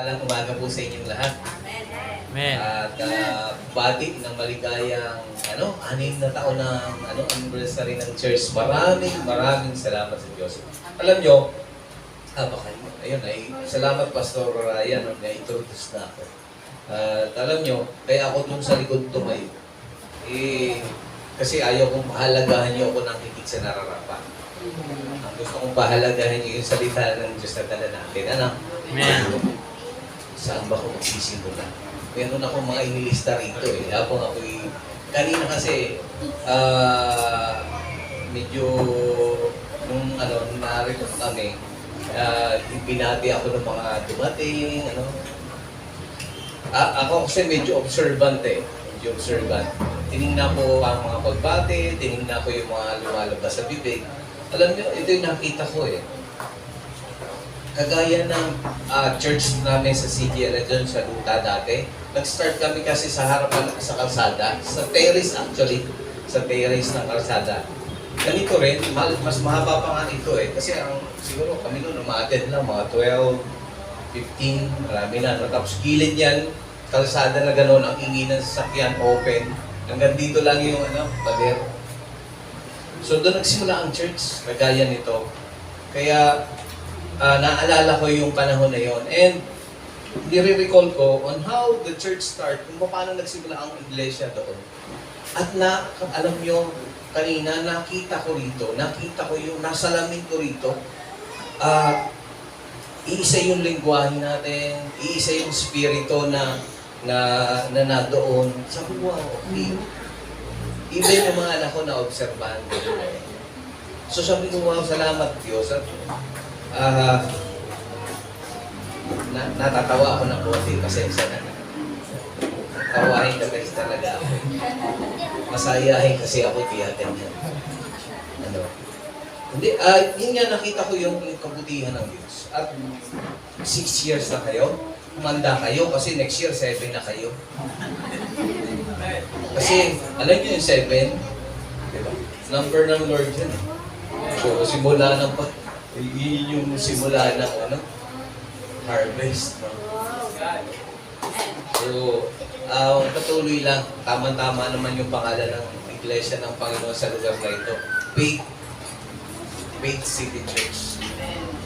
Alang umaga po sa inyong lahat. Amen. At bati ng maligayang 6 na taon ng anniversary ng church. Maraming salamat sa Diyos. Alam nyo, baka ayun ay salamat Pastor Ryan na introduce na ako. At alam nyo, kaya ako dun sa likod tumayo. Kasi ayaw kong pahalagahan nyo ako ng higit sa nararapat. Ang gusto kong pahalagahan nyo yung salita ng Diyos na dala natin. Amen. Saan ba ako magsisimula? Meron akong mga inilista rito eh. Habang ako'y, kanina kasi, medyo, nung narito kami, binati ako ng mga dumating, ako kasi medyo observant eh. Medyo observant. Tinignan ko ang mga pagbati, tinignan ko yung mga lumalabas sa bibig. Alam niyo, ito yung nakita ko eh. Kagaya ng church namin sa CGL, doon sa Luta dati, nag-start kami kasi sa harapan sa kalsada, sa terrace actually, sa terrace ng kalsada. Ganito rin, mas mahaba pa nga ito eh, kasi siguro kami noon umaattend lang, mga 12, 15, marami na. Tapos gilid yan, kalsada na gano'n, ang ingin ng sasakyan, open. Hanggang dito lang yung pader. So doon nagsimula ang church, kagaya nito. Kaya, naalala ko yung panahon na yon. And nire-recall ko on how the church start, kung paano nagsimula ang iglesia doon. At alam nyo, kanina nakita ko yung nasalamin ko rito, iisa yung lingwahe natin, iisa yung spirito na doon. Sabi ko, wow, okay. Even yung mga anak ko na obserbahan ko. So sabi ko, wow, salamat Diyos. Natatawa ako ng konti, pasensya na. Tawahin ka guys talaga ako. Masayahin kasi ako, kaya ganyan. Hindi, yun nga nakita ko yung kabutihan ng Diyos. At 6 years na kayo, umanda kayo kasi next year 7 na kayo. Kasi, alam niyo yung 7, diba? Number ng Lord yun. So, simula ng yun yung simula ng harvest. No? So, patuloy lang. Tama-tama naman yung pangalan ng Iglesia ng Panginoon sa lugar na ito. Faith City Church.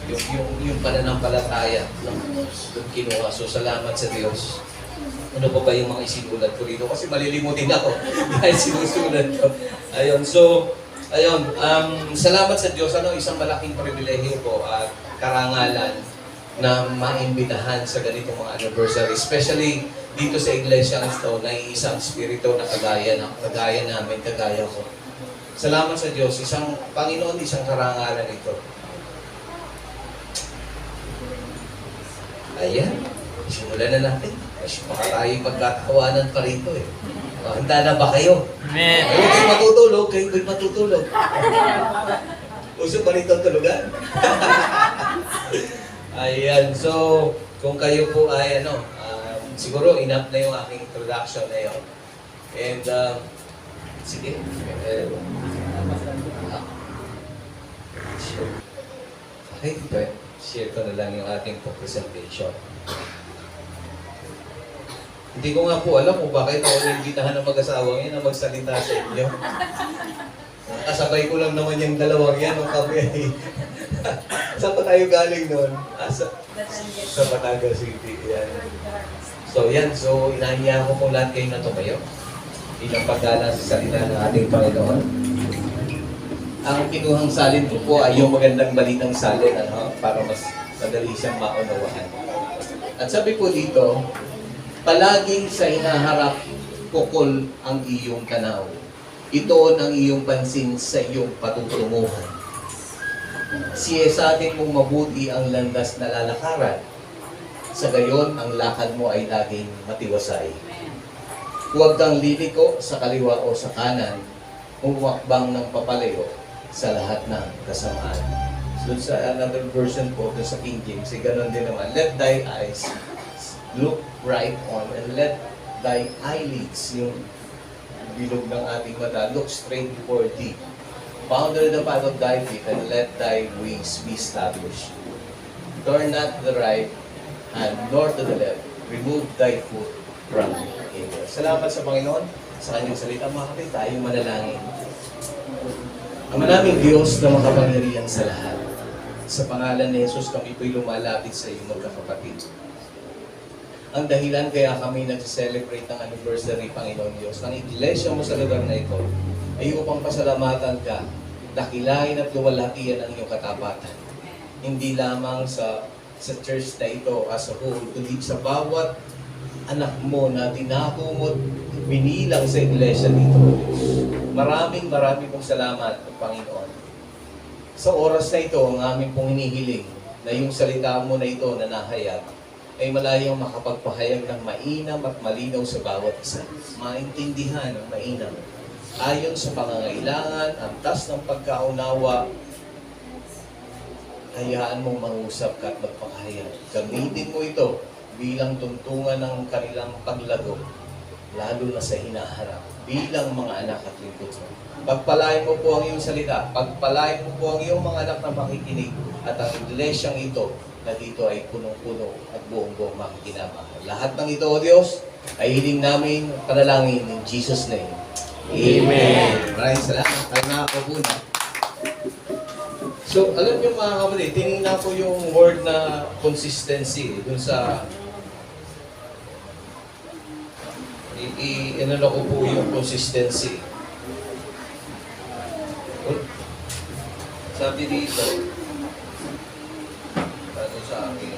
Yung pananampalataya ng yung kinuha. So, salamat sa Diyos. Ano pa ba yung mga isinulat ko dito? Kasi malilimutin ako dahil sinusulat ko. Ayun, so, salamat sa Diyos. Isang malaking pribilehiyo po at karangalan na maimbitahan sa ganitong mga anniversary. Especially dito sa Iglesia ng Stone na isang spirito na kagaya namin, kagaya ko. Salamat sa Diyos. Isang Panginoon, isang karangalan ito. Ayan. Simulan na natin. Baka tayo magkatawanan pa rito eh. Handa na ba kayo? Amen. Kayo kayo matutulog, kayo matutulog. Uso pa rito tulugan. Ayan, so kung kayo po ay siguro enough na yung aking introduction na yun. And sige. Okay, share ko na lang yung ating presentation. Hindi ko nga po alam kung bakit ako naimbitahan ng mag-asawa ngayon na magsalita sa inyo. Kasabay ko lang naman yung dalawang yan nung kami ay... Saan pa tayo galing noon? Sa Batangas City. Yan. So yan, inahiya ko kung lahat kayo na tumayo. Bilang pagdala sa salita ng ating Panginoon. Ang kinuhang salin ko po ay yung magandang balitang salin, para mas madali siyang maunawahan. At sabi po dito, palaging sa hinaharap kukol ang iyong tanaw. Ito ang iyong pansin sa iyong patutunguhan. Siya sa atin mong mabuti ang landas na lalakaran. Sa gayon, ang lakad mo ay laging matiwasay. Huwag kang liliko sa kaliwa o sa kanan, humakbang ng papalayo sa lahat ng kasamaan. So sa another version po, sa King James, ganoon din naman. Let thy eyes look right on and let thy eyelids, yung bilog ng ating mata, look straight before thee. Ponder the path of thy feet and let thy ways be established. Turn not to the right and nor to the left. Remove thy foot from evil. Salamat sa Panginoon sa kanyang salita. Mga kapatid, tayong manalangin. Ama naming Diyos na makapangyarihan sa lahat. Sa pangalan ni Jesus, kami po'y lumalapit sa iyo, magkakapatid. Ang dahilan kaya kami nag-celebrate ng anniversary, Panginoon Diyos, ng iglesia mo sa lugar na ito, ay upang pasalamatan ka, dakilain at luwalhatian ang iyong katapatan. Hindi lamang sa church na ito as a whole, kundi sa bawat anak mo na tinako mo binilang sa iglesia dito, Diyos. Maraming pong salamat, Panginoon. Sa oras na ito, ang aming pong hinihiling na yung salita mo na ito na nahayag ay malayang makapagpahayag ng mainam at malinaw sa bawat isa. Maintindihan ng mainam. Ayon sa pangangailangan, antas ng pagkaunawa, hayaan mong mangusap ka at magpakahayag. Gamitin mo ito bilang tuntungan ng kanilang paglago, lalo na sa hinaharap, bilang mga anak at lingkod mo. Pagpalain mo po ang iyong salita, pagpalain mo po ang iyong mga anak na makikinig, at ang iglesyang ito na dito ay punong-puno at buong-buong makikinabang. Lahat ng ito, O Diyos, ay hiling namin panalangin in Jesus' name. Amen. Maraming salamat. Tayo nakakaupo na. So, alam niyo mga kapatid, tinignan ko yung word na consistency dun sa inano ko po yung consistency. Sabi dito, ano sa akin,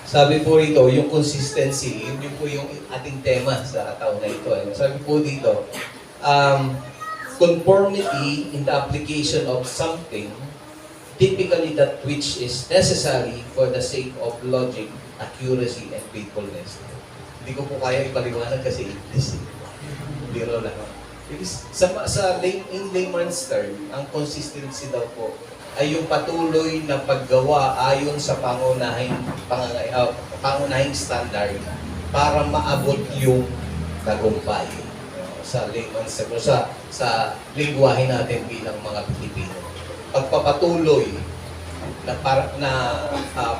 sabi po rito, yung consistency, yun po yung ating tema sa taon na ito. Sabi po dito, conformity in the application of something, typically that which is necessary for the sake of logic, accuracy, and faithfulness. Hindi ko po kaya ipaliwanag kasi English. Biro lang. In layman's term, ang consistency daw po ay yung patuloy na paggawa ayon sa pangunahing standard para maabot yung tagumpay. Sa layman's term, sa lingwahe natin bilang mga Pilipino. Pagpapatuloy na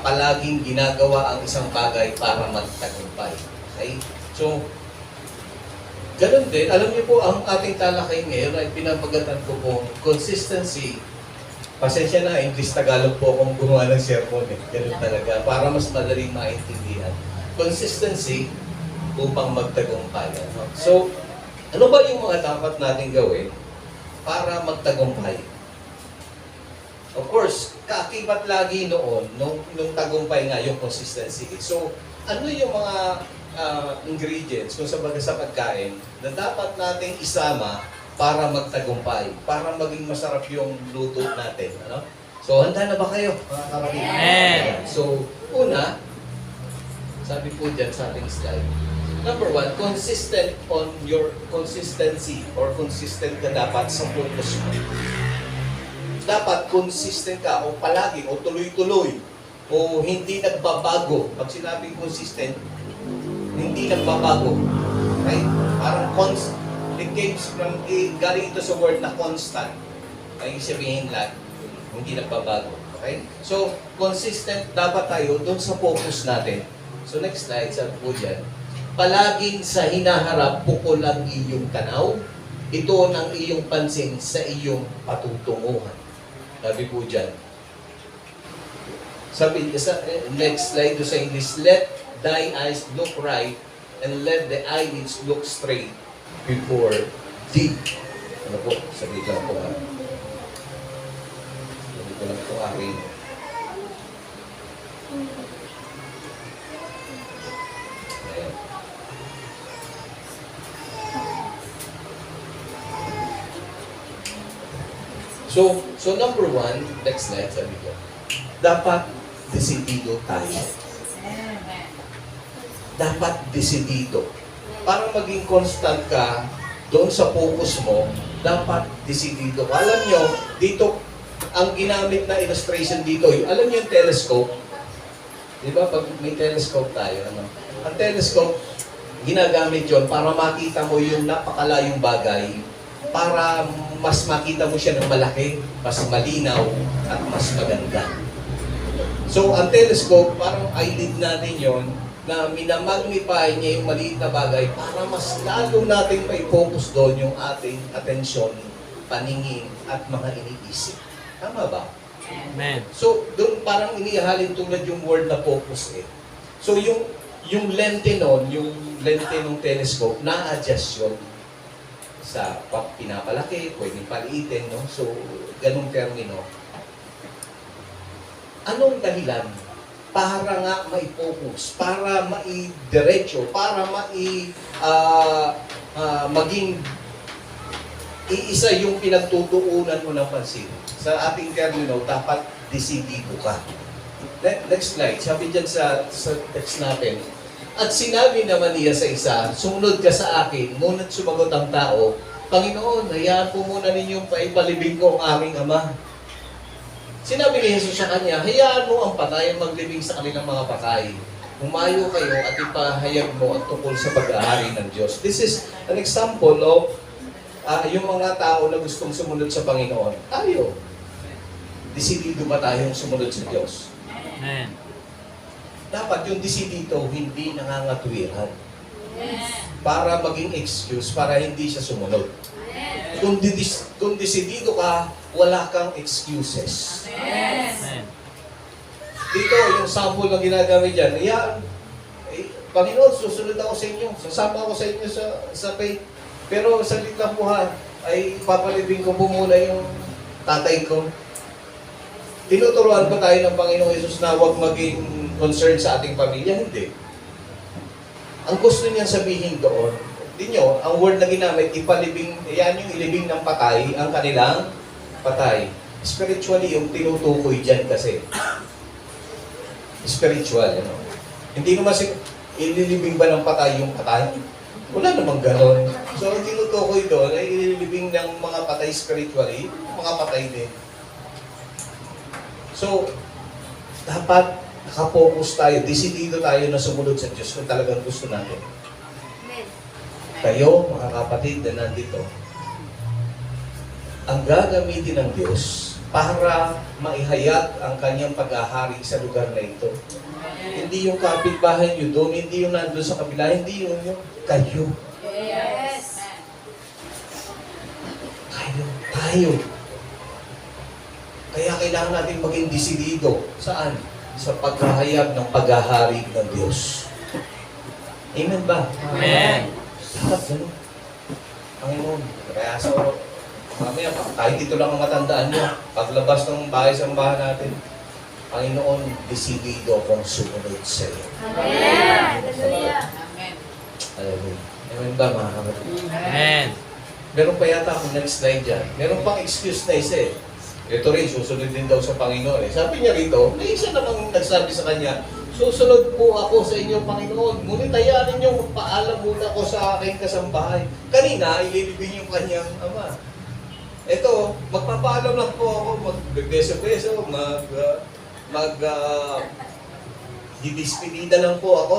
palaging ginagawa ang isang bagay para magtagumpay. Okay? So, ganun din. Alam niyo po, ang ating talakay ngayon ay pinapagatan ko po consistency. Pasensya na, English-Tagalog po akong gumawa ng sermon. Ganun talaga. Para mas madaling maintindihan. Consistency upang magtagumpay. So, ano ba yung mga dapat natin gawin para magtagumpay? Of course, kaakibat lagi noon, nung tagumpay nga yung consistency. So, ano yung mga ingredients kung sa pagkain na dapat nating isama para magtagumpay, para maging masarap yung luto natin. Ano? So, handa na ba kayo, mga kapatid? Amen. So, una, sabi po dyan sa ating slide, number 1, consistent on your consistency or consistent ka dapat sa focus mo. Dapat consistent ka o palagi o tuloy-tuloy o hindi nagbabago. Pag sinabing consistent, hindi nagbabago. Okay? Parang it galing ito sa word na constant. Ay sabihin lang, hindi nagbabago. Okay? So, consistent dapat tayo doon sa focus natin. So, next slide, sabi po dyan, palaging sa hinaharap, pukol ang iyong tanaw, ito ng iyong pansin sa iyong patutunguhan. Sabi po dyan. Sabi, next slide to sa English, let thy eyes look right and let the eyelids look straight before thee. Ano po? Sabi lang po. Sabi ko lang po aking. Ayan. So number 1, next slide, sabi ko, dapat desidido tayo. Dapat desidido. Para maging constant ka doon sa focus mo, dapat desidido. Alam nyo, dito, ang ginamit na illustration dito, alam nyo yung telescope? Di ba, pag may telescope tayo, ano? Ang telescope, ginagamit yon para makita mo yung napakalayong bagay, para mas makita mo siya ng malaki, mas malinaw, at mas maganda. So, ang telescope, parang eyelid natin yon na minamagnify niya yung maliit na bagay para mas lalo natin mai-focus doon yung ating atensyon, paningin, at mga iniisip. Tama ba? Amen. So, doon parang inihalin tulad yung word na focus eh. So, yung lente nun, yung lente ng telescope, na-adjust yun sa pinapalaki, pwedeng paliitin, no? So, ganung termino. Anong dahilan? Para nga mai-focus, para mai-diretso, para maging iisa yung pinagtutuunan mo ng pansin. Sa ating termino, dapat desidido ka. Next slide. Sabi dyan sa text natin, at sinabi naman niya sa isa, sumunod ka sa akin, ngunit sumagot ang tao, Panginoon, hayaan po muna ninyong paipalibing ko ang aming ama. Sinabi ni Jesus sa kanya, hayaan mo ang patay ang maglibing sa kanilang mga patay. Humayo kayo at ipahayag mo ang tungkol sa pag-aari ng Diyos. This is an example of yung mga tao na gustong sumunod sa Panginoon. Tayo. Desidido ba tayong sumunod sa Diyos? Amen. Dapat yung desidido hindi nangangatwiran. Para maging excuse, para hindi siya sumunod. Kung desidido ka, wala kang excuses. Amen. Dito, yung sample na ginagamit dyan, Panginoon, susunod ako sa inyo. Sasama ako sa inyo sa faith. Pero sa litlang buhay, ay papalibing ko po muna yung tatay ko. Tinuturuan ba tayo ng Panginoong Yesus na huwag maging concern sa ating pamilya? Hindi. Ang gusto niya sabihin doon, di nyo, ang word na ginamit, ipalibing, yan yung ilibing ng patay, ang kanilang patay. Spiritually, yung tinutukoy dyan kasi. Spiritual, ano? Hindi naman ililibing ba ng patay yung patay? Wala namang ganon. So, ang tinutukoy doon ay ililibing ng mga patay spiritually, mga patay din. So, dapat nakapokus tayo, desidido tayo na sumunod sa Diyos kung talagang gusto natin. Kayo, mga kapatid na nandito, ang gagamitin ng Diyos para maihayag ang kanyang pag-ahari sa lugar na ito. Hindi yung kapitbahay nyo doon, hindi yung nandun sa kabila, hindi yung kayo. Yes. Kayo, tayo. Kaya kailangan natin maging desidido. Saan? Sa paghahayag ng pag-ahari ng Diyos. Amen ba? Amen. Dapat gano'n. Panginoon, kaya mamaya, kahit ito lang ang matandaan nyo, paglabas ng bahay-sambahan natin, Panginoon, desidido akong sumunod sa iyo. Amen. Hallelujah. Hallelujah. Amen ba, mga kapatid? Amen. Meron pa yata akong next slide dyan. Meron pang excuse na isa eh. Ito rin, susunod din daw sa Panginoon eh. Sabi niya rito, may isa namang nagsabi sa kanya, susunod po ako sa inyo, Panginoon. Ngunit hayaan ninyo, magpaalam muna ako sa aking kasambahay. Kanina, ililibing yung kanyang ama. Ito, magpapaalam lang po ako, mag-beso-beso, didispedida lang po ako.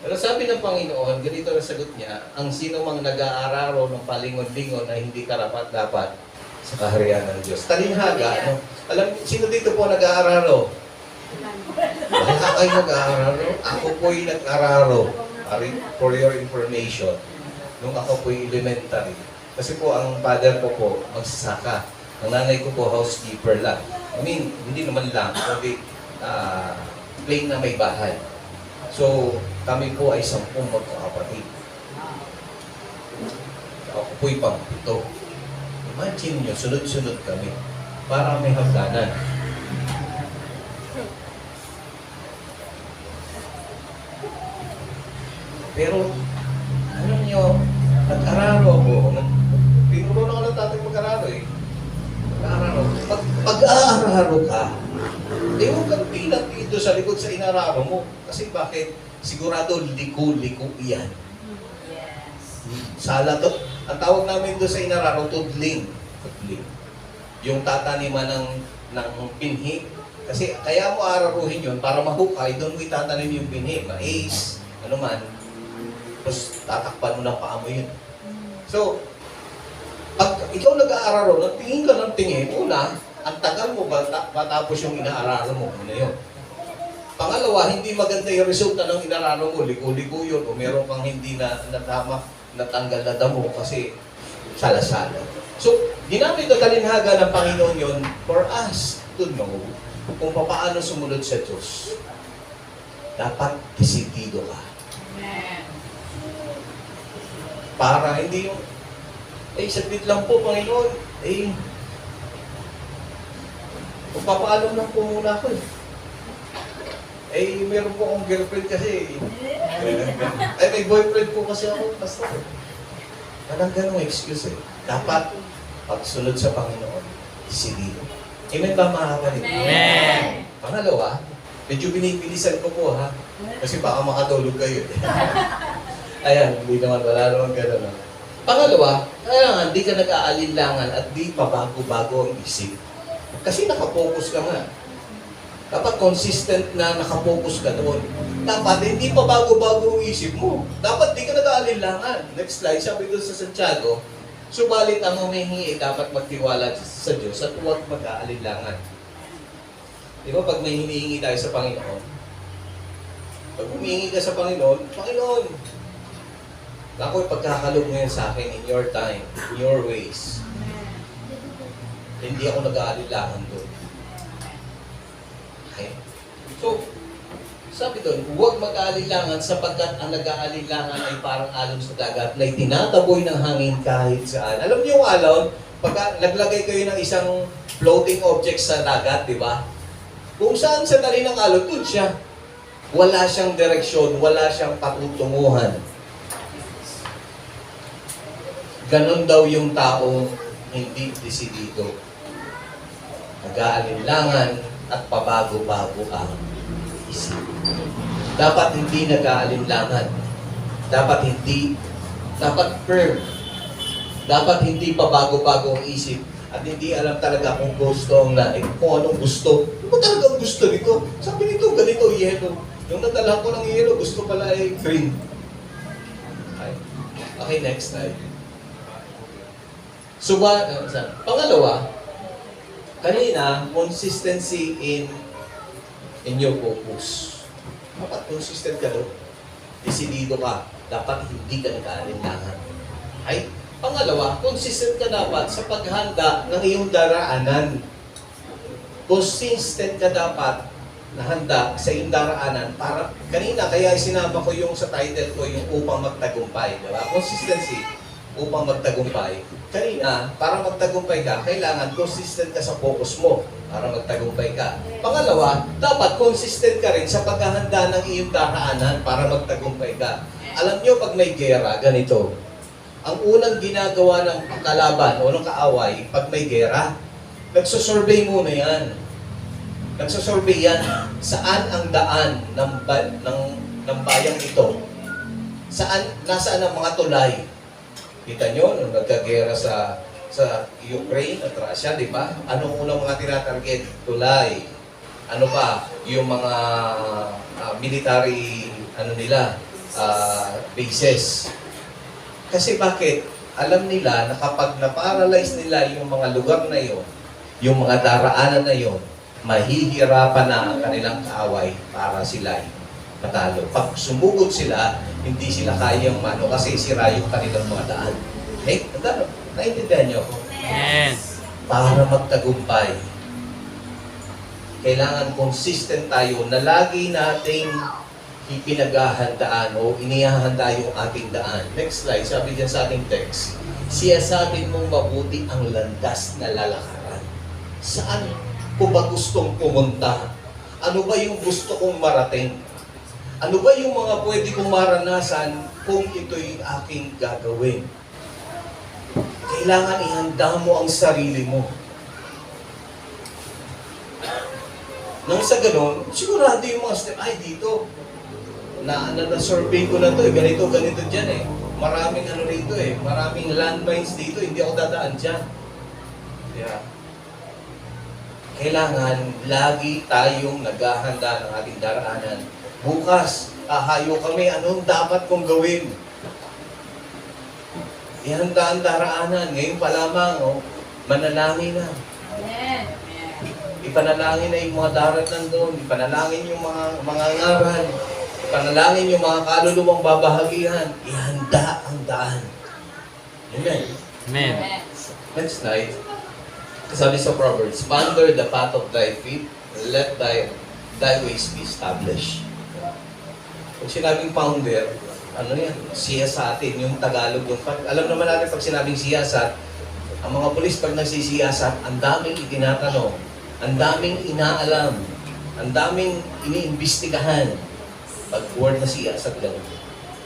Pero sabi ng Panginoon, ganito na sagot niya, ang sino mang nag-aararo ng palingon-lingon na hindi karapat-dapat sa kaharian ng Diyos. Talinghaga, ano? Alam, sino dito po nag-aararo? Wala kayo nag-aararo? Ako po'y nag-aararo. For your information, nung ako po'y elementary. Kasi po, ang father ko po, magsasaka. Ang nanay ko po, housekeeper lang. I mean, hindi naman lang, kundi plain na may bahay. So, kami po ay 10 magkakapatid. Ako po'y pang-7. Imagine nyo, sunod-sunod kami para may hagdanan. Pero, alam nyo, nag-araro ako. Tinuro na ako ng tatay mag-araro eh. Nag-araro. Pag-aararo ka, huwag kang pilat dito sa likod sa inararo mo. Kasi bakit? Sigurado liko-liko iyan. Sala to. Ang tawag namin doon sa inararo, tudling. Tudling. Yung tataniman ng pinhi. Kasi kaya mo araruhin yun para mahukay, doon mo itatanim yung pinhi. Mais, ano man. Tapos tatakpan mo ng paa mo yun. So, Pag ikaw nag-aaral ron, tingin ka ng tingin, una, ang tagal mo ba matapos yung inaaralan mo? Una yun. Pangalawa, hindi maganda yung resulta ng inaaralan mo, ligo-ligo yun, o meron kang hindi na natama, natanggal na damo kasi salasala. So, ginamit na talinhaga ng Panginoon yun for us to know kung paano sumunod sa Diyos. Dapat desidido ka. Amen. Para hindi yung, saglit lang po, Panginoon. Papaalam lang po muna ako meron po akong girlfriend kasi. May boyfriend po kasi ako, basta. Walang ganong excuse Dapat, pagsunod sa Panginoon, desidido. Amen ba mga kapatid? Amen. Pangalawa, medyo binibilisan ko po ha. Kasi baka makatulog kayo. Ayan, hindi naman, wala naman gano'n. Pangalawa, kailangan di ka nag-aalinlangan at di pabago-bago ang isip. Kasi nakapokus ka nga. Dapat consistent na nakapokus ka doon. Dapat hindi pabago-bago ang isip mo. Dapat di ka nag-aalinlangan. Next slide, sabi doon sa Santiago, subalit ang humihingi dapat magtiwala sa Diyos at huwag mag-aalinlangan. Di ba pag may hinihingi tayo sa Panginoon, pag humihingi ka sa Panginoon, Panginoon, ako ipagkakalog mo yan sa akin in your time, in your ways. Hindi ako nag-aalinlangan doon. Okay? So, sabi doon, huwag mag-aalinlangan sapagkat ang nag-aalinlangan ay parang alon sa dagat na itinataboy ng hangin kahit saan. Alam niyo yung alon, pagka naglagay kayo ng isang floating object sa dagat, di ba? Kung saan sa dali ng alon, doon siya. Wala siyang direksyon, wala siyang patutunguhan. Ganon daw yung taong hindi desidido. Nag-aalinlangan at pabago-bago ang isip. Dapat hindi nag-aalinlangan. Dapat firm. Dapat hindi pabago-bago ang isip at hindi alam talaga kung gusto ang naik, kung anong gusto. Ano ba talagang gusto nito? Sabi nito, ganito, yellow. Yung nadala ko ng yellow, gusto pala ay green. Okay, next slide. Pangalawa, kanina, consistency in your focus. Dapat consistent ka doon. Desidido ka. Dapat hindi ka nag-aalinlangan. Ay, pangalawa, consistent ka dapat sa paghanda ng iyong daraanan. Consistent ka dapat na handa sa iyong daraanan para, kanina, kaya sinama ko yung sa title ko, yung upang magtagumpay. Diba? Consistency, upang magtagumpay. Kanina, para magtagumpay ka, kailangan consistent ka sa focus mo para magtagumpay ka. Pangalawa, dapat consistent ka rin sa paghahanda ng iyong daraanan para magtagumpay ka. Alam nyo, pag may gera, ganito. Ang unang ginagawa ng kalaban o ng kaaway, pag may gera, nagsusurvey muna yan. Nagsusurvey yan. Saan ang daan ng bayang ito? Nasaan ang mga tulay? Kita nyo, nung nagkagera sa Ukraine at Russia, di ba? Anong unang mga tinatarget? Tulay. Ano pa? Yung mga military, bases. Kasi bakit? Alam nila na kapag na-paralyze nila yung mga lugar na yon, yung mga daraanan na yon, mahihirapan na ang kanilang kaaway para sila matalo. Pag sumugod sila, hindi sila kayang kasi sira yung kanilang mga daan. Naintindihan niyo ako? Amen. Para magtagumpay, kailangan consistent tayo na lagi nating ipinaghahandaan o inihahanda yung ating daan. Next slide, sabi dyan sa ating text, siyasatin mong mabuti ang landas na lalakaran. Saan ko ba gustong pumunta? Ano ba yung gusto kong marating? Ano ba yung mga pwede kong maranasan kung ito'y aking gagawin? Kailangan ihanda mo ang sarili mo. Nang sa ganon, sigurado yung mga step, dito, na-survey ko na to, ganito dyan Maraming rito maraming landmines dito, hindi ako dadaan dyan. Yeah. Kailangan lagi tayong naghahanda ng ating daraanan. Bukas, hahayo kami, anong dapat kong gawin? Ihanda ang daraanan. Ngayon pa lamang, manalangin na. Amen. Ipanalangin na yung mga darat nandun. Ipanalangin yung mga ngaral. Ipanalangin yung mga kaluluwang babahagihan. Ihanda ang daan. Amen. Amen. Next slide. Sabi sa Proverbs, ponder the path of thy feet, let thy ways be established. Pag sinabing founder, ano yan? Siyasatin, yung Tagalog. Alam naman natin pag sinabing siyasat, ang mga pulis pag nagsisiyasat, ang daming itinatanong, ang daming inaalam, ang daming iniimbestigahan. Pag word na siyasat lang.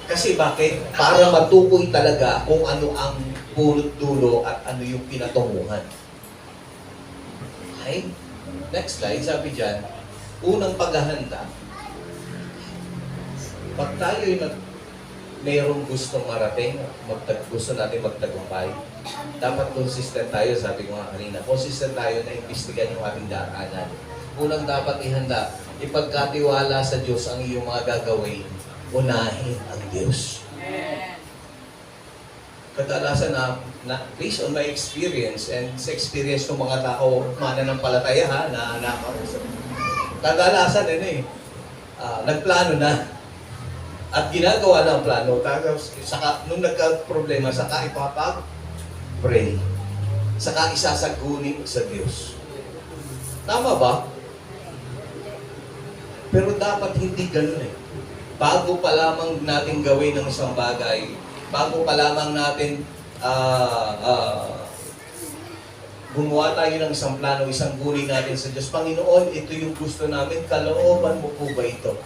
Kasi bakit? Para matukoy talaga kung ano ang pulot dulo at ano yung pinatunguhan. Okay? Next slide, sabi dyan, unang paghahanda. Pag tayo'y mayroong gustong marating, gusto natin magtagumpay, dapat consistent tayo, sabi ko nga kanina, consistent tayo na imbestigan yung ating daraanan. Unang dapat ihanda, ipagkatiwala sa Diyos ang iyong mga gagawin, unahin ang Diyos. Kadalasan based on my experience and sa experience ng mga tao mananampalataya na kadalasan nagplano na at ginagawa ng plano, tapos nung nagka-problema, saka ipapag-pray, saka isasaguni sa Diyos. Tama ba? Pero dapat hindi ganun Bago pa lamang natin gawin ng isang bagay, bago pa lamang natin gumawa tayo ng isang plano, isang guni natin sa Diyos. Panginoon, ito yung gusto namin, kalooban mo po ba ito?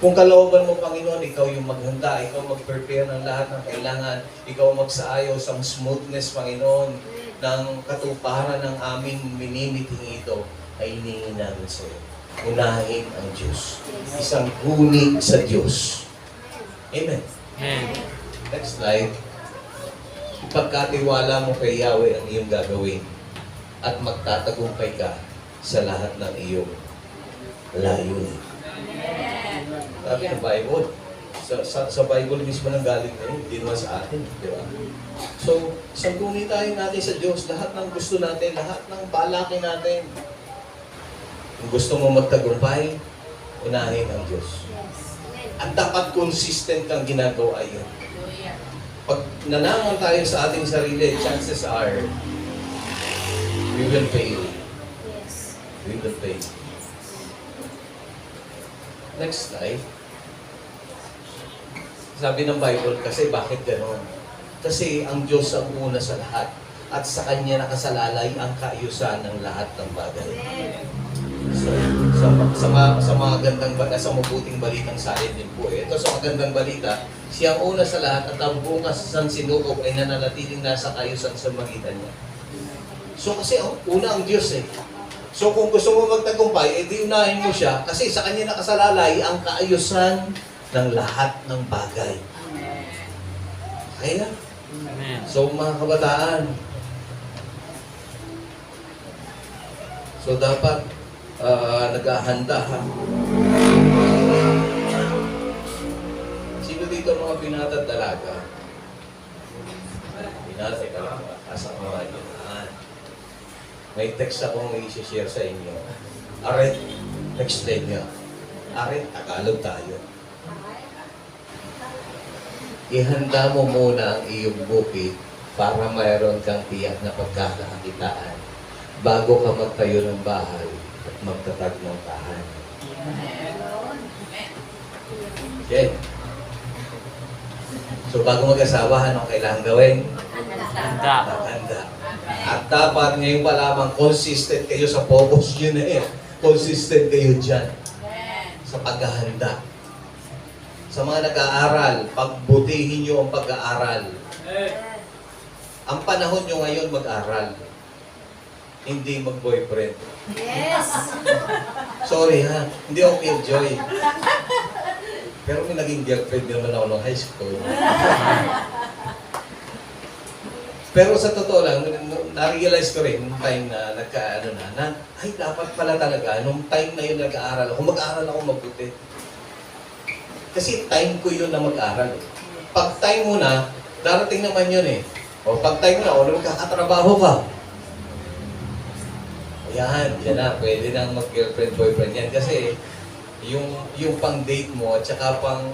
Kung kalooban mo, Panginoon, ikaw yung maghanda, ikaw mag-prepare ng lahat ng kailangan, ikaw magsaayos ang smoothness, Panginoon, ng katuparan ng aming minimiting ito, ay hiningin namin sa iyo. Unahin ang Diyos. Isang guni sa Diyos. Amen. Amen. Next slide. Ipagkatiwala mo kay Yahweh ang iyong gagawin at magtatagumpay ka sa lahat ng iyong layunin. Sabi ng Bible. Sa Bible mismo nang galing na yun, hindi naman sa atin. Di ba? So, sangguni tayo natin sa Diyos. Lahat ng gusto natin, lahat ng balakin natin. Kung gusto mo magtagumpay, unahin ang Diyos. At dapat consistent kang ginagawa yun. Pag nanangan tayo sa ating sarili, chances are, we will fail. We will fail. Next slide. Sabi ng Bible, kasi bakit gano'n? Kasi ang Diyos ang una sa lahat. At sa Kanya nakasalalay ang kaayusan ng lahat ng bagay. So, sa magandang sa mabuting balitang salin din po. Ito sa magandang balita, siya ang una sa lahat at ang bukas ng sinubok ay nananatiling nasa kaayusan sa magitan niya. So kasi una ang Diyos So kung gusto mo magtagumpay, edi unahin mo siya kasi sa Kanya nakasalalay ang kaayusan ng lahat ng bagay. Kaya? Amen. So mga kabataan, so dapat naghahanda ha. Sino dito mga binata dalaga? Binata talaga. Asawa yan. May text akong i-share sa inyo. Aret, explain nyo. Aret, Tagalog tayo. Ihanda mo muna ang iyong bukid para mayroon kang tiyak na pagkakakitaan bago ka magtayo ng bahay at magtatag ng tahan. Okay. So bago mag-asawa, anong kailangan gawin? Handa. Handa. At dapat ngayon pa lamang consistent kayo sa focus yun Consistent kayo dyan sa paghahanda. Sa mga nag-aaral, pagbutihin nyo ang pag-aaral. Ang panahon nyo ngayon mag-aral. Hindi mag-boyfriend. Yes. Sorry ha, hindi ako enjoy. Pero may naging girlfriend naman ako ng high school. Pero sa totoo lang, na-realize ko rin nung time na ay dapat pala talaga, nung time na yun nag-aaral ako, mag-aaral ako mabuti. Kasi time ko yun na mag-aaral. Pag time mo na, Darating naman yun eh. O pag-time mo na, o magkakatrabaho ka. Yan na, pwede nang mag-girlfriend, boyfriend yan. Kasi yung pang-date mo at saka pang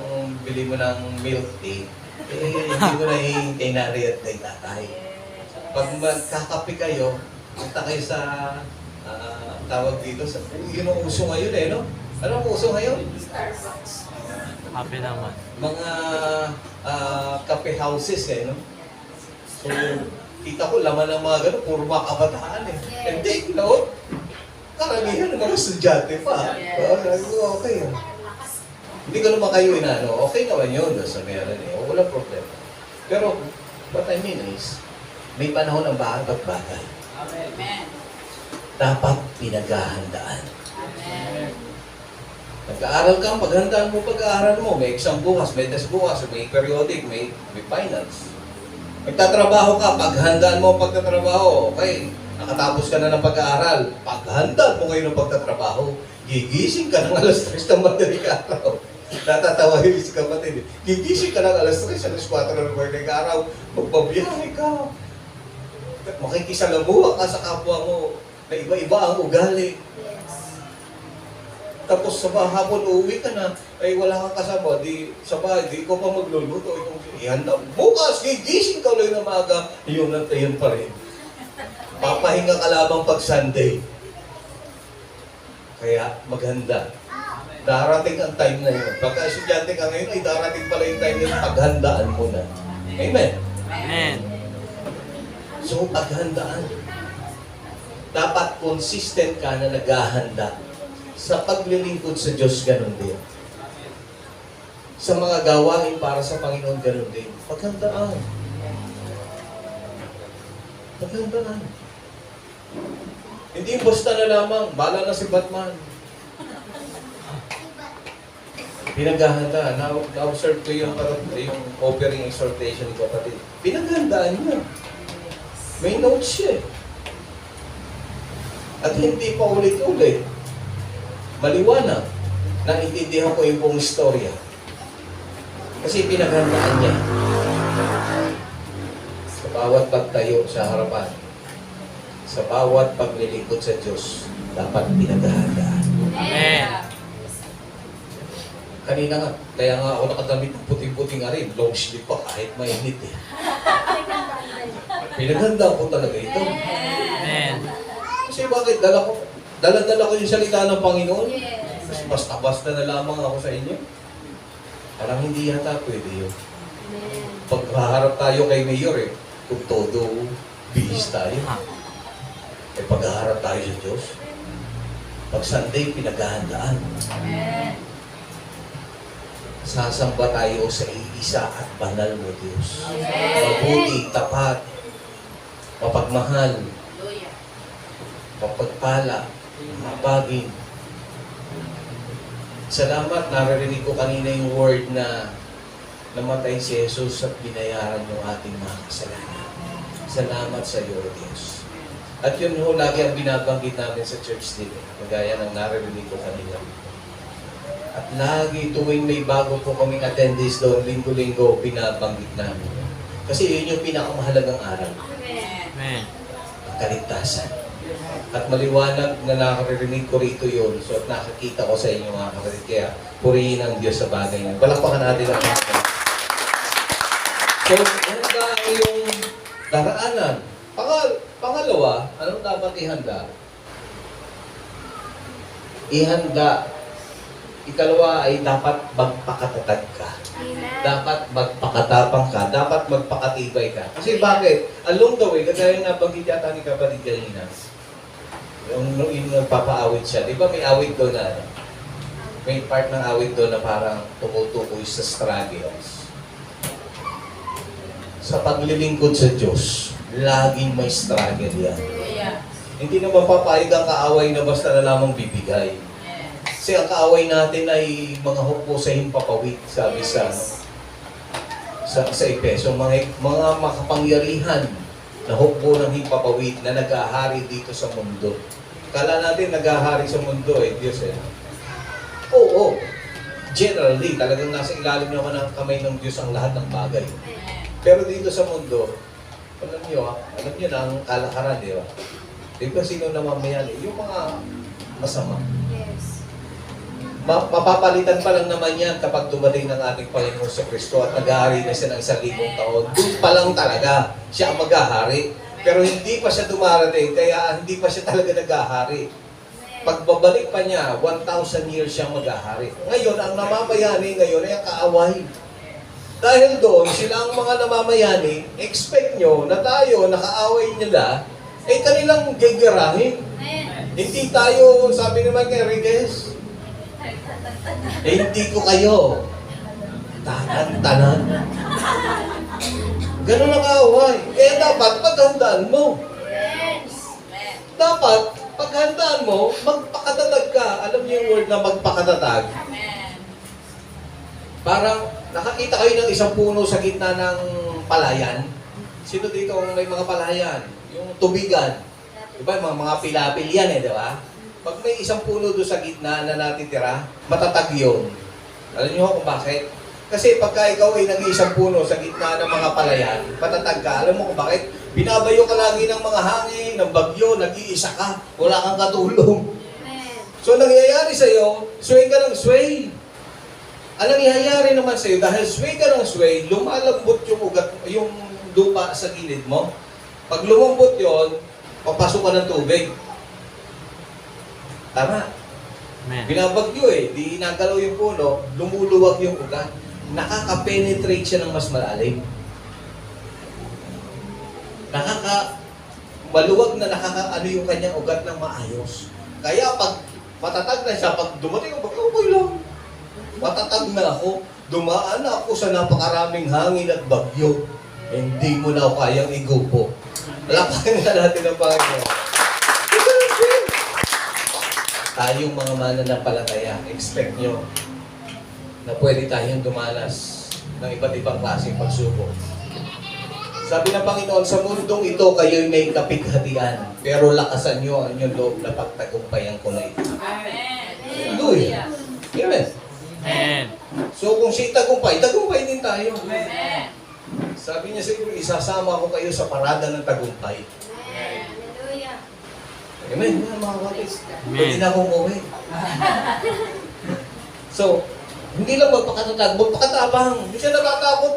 bili mo ng milk tea, hindi mo na hihintay na rin at kay tatay. Pag magkakape kayo, punta kayo sa tawag dito, yun ang uso ngayon eh, no? Ano ang uso ngayon? Happy naman. Mga cafe houses eh, no? So, kita ko laman ng mga gano'n, puro mga kabataan eh. Hindi, no? Karamihan ng mga estudyante pa. Sabi ko, okay. Hindi ko naman kayo inano. Okay naman yun, sa meron eh. Walang problema. Pero, what I mean is, may panahon ang bagay at bagay. Amen. Dapat pinaghahandaan. Amen. Nag-aaral ka, paghandaan mo pag-aaral mo. May exam bukas, may test bukas, may periodic, may finals. Nagtatrabaho ka, paghandaan mo ang pagtatrabaho. Okay, nakatapos ka na ng pag-aaral. Paghandaan mo ngayon ang pagtatrabaho. Gigising ka ng alas 3 ng madaling araw. Natatawahin si kapatid. Gigising ka ng alas 3, alas 4 ng madaling araw. Magbabiyahe ka. Makikisalamuha ka sa kapwa mo na iba-iba ang ugali. Tapos sa hapon uuwi ka na, ay wala kang kasama, di sa bahay, di ko pa magluluto. Itong ihanda. Bukas, gigising ka ulit na maaga, yun at yun pa rin. Papahinga ka lamang pag Sunday. Kaya maghanda. Darating ang time na yun. Pagka estudyante ka ngayon, ay darating pala yung time yun, paghandaan mo na. Amen? Amen. So, paghandaan. Dapat consistent ka na naghahanda. Sa paglilingkod sa Diyos, ganun din. Sa mga gawain para sa Panginoon, ganun din. Paghandaan. Paghandaan. Hindi basta na lamang, bala na si Batman. Pinaghahanda. Na-observe ko yung offering exhortation ko kapatid. Pinaghandaan niya. May notes siya. At hindi pa ulit-ulit. Maliwanag. Naintindihan ko yung buong istorya. Kasi pinaghandaan niya. Sa bawat pagtayo sa harapan, sa bawat paglilingkod sa Diyos, dapat pinaghandaan. Amen. Kanina nga, kaya nga ako nakadamit ng puting-puting rin, long sleeve pa kahit mainit eh. Pinaghandaan ko talaga ito. Amen. Kasi bakit? Dala-dala ko yung salita ng Panginoon. Yes. Basta-basta na lamang ako sa inyo. Parang hindi yata pwede yun. Paghaharap tayo kay Mayor eh, kung todo bihis tayo. Eh paghaharap tayo sa Diyos. Pag Sunday, pinaghahandaan. Amen. Sasamba tayo sa iisa at banal mo Diyos. Amen. Mabuti, tapat, mapagmahal, Hallelujah. mapagpala, mapaging. Salamat, naririnig ko kanina yung word na namatay si Jesus at binayaran yung ating mga kasalanan. Salamat sa iyo, Diyos. At yun ho, lagi ang binabanggit namin sa church din. Kagaya ng naririnig ko kanina. At lagi tuwing may bago po kaming attendees doon, linggo-linggo, binabanggit namin. Kasi yun yung pinakamahalagang aral. Amen. Amen. Ang kaligtasan. At maliwanag na nakarinig ko rito yun. So at nakakita ko sa inyo mga kapatid. Kaya purihin ang Diyos sa bagay na. Palakpakan natin ang mga. So, ano ba yung daraanan? Pangalawa, anong dapat ihanda? Ihanda. Ikalawa ay dapat magpakatatag ka. Dapat magpakatapang ka. Dapat magpakatibay ka. Kasi bakit? Along the way, kagaya nga nabanggit yata ni kapatid kanina, yung nagpapaawit siya. Di ba may awit doon na, may part ng awit doon na parang tumutukoy sa struggles. Sa paglilingkod sa Diyos, laging may struggle yan. Hallelujah. Hindi na mapapayag ang kaaway na basta na lamang bibigay. Yes. Kasi ang kaaway natin ay mga hukbo sa himpapawid, sabi sa Efeso, mga makapangyarihan na hukbo ng himpapawid na nag-ahari dito sa mundo. Kala natin nag-ahari sa mundo Diyos eh. Oo. Generally, talagang nasa ilalim naman ng kamay ng Diyos ang lahat ng bagay. Pero dito sa mundo, alam nyo na ang kalakaran, di ba? Di ba sino namamayani? Yung mga masama. Yes. Mapapalitan pa lang naman yan kapag dumating ng ating Panginoon sa Kristo at nag-ahari na siya ng 1,000 taon. Doon pa lang talaga siya ang mag-ahari. Pero hindi pa siya dumarating, kaya hindi pa siya talaga nag-ahari. Pagbabalik pa niya, 1,000 years siyang mag-ahari. Ngayon, ang namamayani ngayon ay ang kaaway. Dahil doon, sila ang mga namamayani, expect nyo na tayo, nakaaway nila, ay kanilang gagarahin. Hindi tayo, sabi naman kay Enriquez, hindi ko kayo tanan-tanan. Ganun ang kaaway. Kaya dapat paghandaan mo. Dapat paghandaan mo, magpakatatag ka. Alam niyo yung word na magpakatatag? Parang nakakita kayo ng isang puno sa gitna ng palayan. Sino dito ang may mga palayan? Yung tubigan. Diba? Mga pilapil yan di ba? Pag may isang puno doon sa gitna na natitira, matatag yun. Alam niyo kung bakit? Kasi pagka ikaw ay nag-iisang puno sa gitna ng mga palayan, matatag ka. Alam mo kung bakit? Binabayo ka lagi ng mga hangin, ng bagyo, nag-iisa ka, wala kang katulong. So nangyayari sa'yo, sway ka ng sway. Ang nangyayari naman sa'yo, dahil sway ka ng sway, lumalambot yung ugat, yung lupa sa gilid mo. Pag lumambot yon, papasok ka ng tubig. Tama. Amen. Binabagyo di nagalaw yung puno, lumuluwag yung ugat. Nakaka-penetrate siya ng mas malalim. Maluwag na nakaka-ano yung kanyang ugat ng maayos. Kaya pag matatag na siya, pag dumating ang bagyo, okay lang. Matatag na ako. Dumaan na ako sa napakaraming hangin at bagyo. Hindi mo na ako kayang igupo. Lapakan na natin ang Panginoon. Tayong mga mananampalataya, expect nyo na pwede tayong dumanas ng iba't ibang klaseng pagsubok. Sabi ng Panginoon, sa mundong ito, kayo'y may kapighatian, pero lakasan nyo ang inyong loob na pagtagumpayan ko na ito. Hallelujah. Amen. Amen. So kung siya tagumpay, tagumpay din tayo. Amen. Sabi niya siguro, isasama ko kayo sa parada ng tagumpay. Hallelujah. Amen. Mga kapatid. Amen. Pwede na akong uwi. So, hindi lang magpakatatag, magpakatabang. Hindi siya natatakot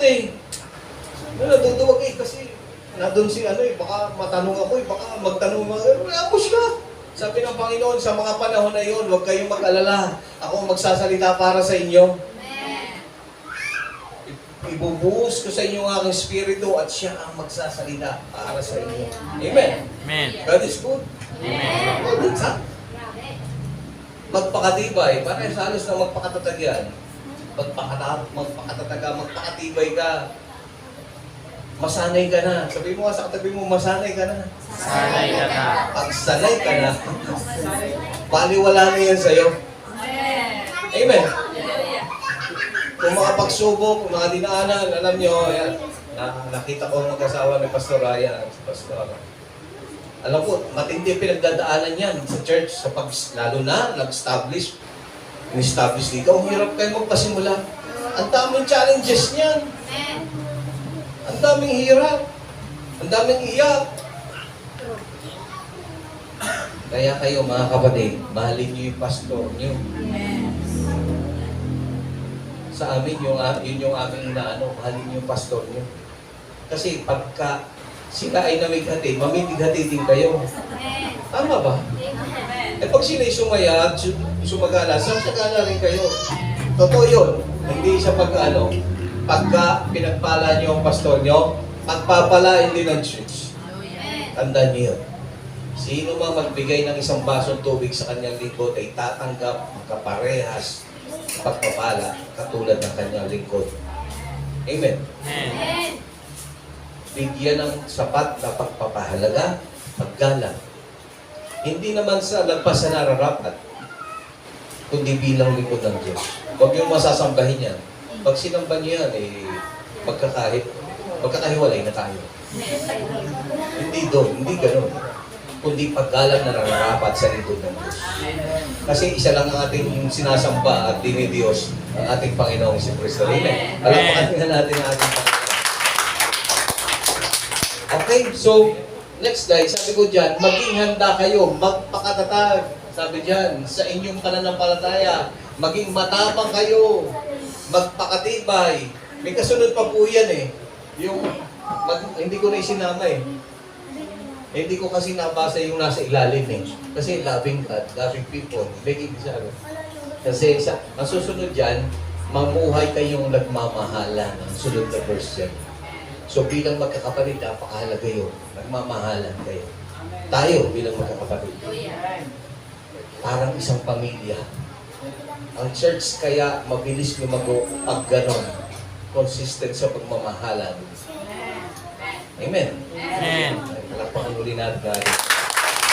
Naduduwag kasi nandun si baka matanong ako baka magtanong ambush ka. Sabi ng Panginoon, sa mga panahon na yun, huwag kayong mag-alala. Ako magsasalita para sa inyo. Ibubuhos ko sa inyo ang aking spirito at siya ang magsasalita para sa inyo. Amen. Amen. God is good. Amen. Oh, that's it. Magpakatibay. Para sa halos na magpakatatag yan. Magpakatibay ka. Masanay ka na. Sabi mo nga sa katabi mo, masanay ka na. Sanay ka na. Pag sanay ka na, baliwala na yan sa'yo. Amen. Kung mga pagsubok, kung mga dinaanan, alam nyo, yan, nakita ko ang mag-asawa ni Pastor Ryan, si Pastor. Alam ko, matindi pinagdadaanan yan sa church, lalo na, nag-establish dito. Ang hirap kayo magpasimula. Ang daming challenges niyan. Ang daming hirap. Ang daming iyak. Kaya kayo, mga kapatid, mahalin niyo yung pastor niyo. Sa amin, yun yung aming inaano, mahalin niyo yung pastor niyo. Kasi pagka sila ay namighati, mamighati din kayo. Tama ba? Eh pag sila'y sumaya at sumagala, sasagala rin kayo. Totoo yun. Hindi siya pagka pinagpala niyo ang pastor niyo, pagpapalain din ng church. Tandaan niyo yun. Sino man magbigay ng isang basong tubig sa kanyang lingkod ay tatanggap magkaparehas pagpapala katulad ng kanyang lingkod. Amen. Amen. Bigyan ng sapat na pagpapahalaga, paggalang. Hindi naman sa lagpas na nararapat, kundi bilang lingkod ng Diyos. Huwag yung masasambahin yan. Pag sinamba niyo yan, magkakahiwalay na tayo. Hindi doon, hindi ganun. Kundi paggalang na nararapat sa lingkod ng Diyos. Kasi isa lang ang ating sinasamba at dinidiyos ang ating Panginoong si Kristo. Amen. Palakpakan nga natin ang ating Panginoon. Okay, so, next slide, sabi ko dyan, maging handa kayo, magpakatatag. Sabi dyan, sa inyong pananampalataya, maging matapang kayo, magpakatibay. May kasunod pa po yan eh. Yung, hindi ko na isinama eh. Hindi ko kasi nabasa yung nasa ilalim eh. Kasi loving God, loving people, making disciples. Kasi ang susunod dyan, mamuhay kayong nagmamahalan. Ang sunod na verse dyan. So bilang magkakapatid, napakahalaga yun. Nagmamahalan kayo. Tayo bilang magkakapatid. Parang isang pamilya. Ang church kaya mabilis lumago pag ganon. Consistent sa pagmamahalan. Amen. Amen. Palakpakan uli natin guys.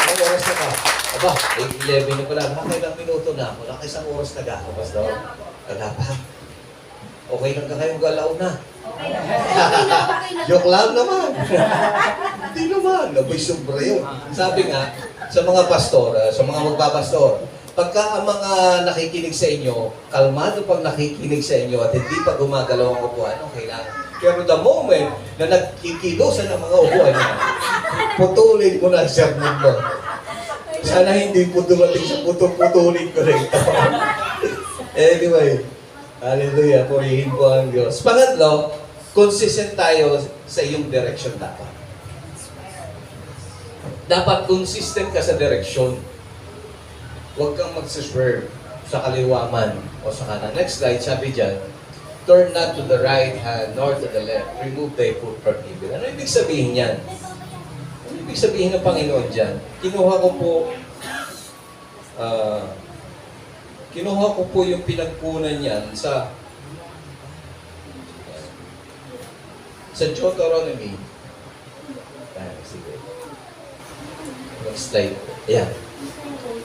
May oras na ka. Aba, 8:11 na pala. Nakailang minuto na ako. Nakaisang oras na gakabas daw. Wala pa. Okay lang ka kayong galaw na. Joke lang naman. Hindi naman. Nabay sobra yun. Sabi nga, sa mga pastor, sa mga magpapastor, pagka ang mga nakikinig sa inyo, kalmado pag nakikinig sa inyo at hindi pa gumagalaw ang upuan, okay lang. Pero the moment na nagkikilosan ang mga upuan niya, putulin ko na ang sermon mo. Sana hindi po dumating sa putulin ko rin. Anyway, hallelujah, purihin po ang Diyos. Pangatlo, consistent tayo sa iyong direction dapat. Dapat consistent ka sa direction. Huwag kang magsiswerve sa kaliwa man o sa kanan. Next slide, sabi dyan, turn not to the right hand nor to the left. Remove thy foot from evil. Ano ibig sabihin yan? Ano ibig sabihin ng Panginoon dyan? Kinuha ko po yung pinagkunan niyan sa Deuteronomy. Sige. Next slide. Ayan.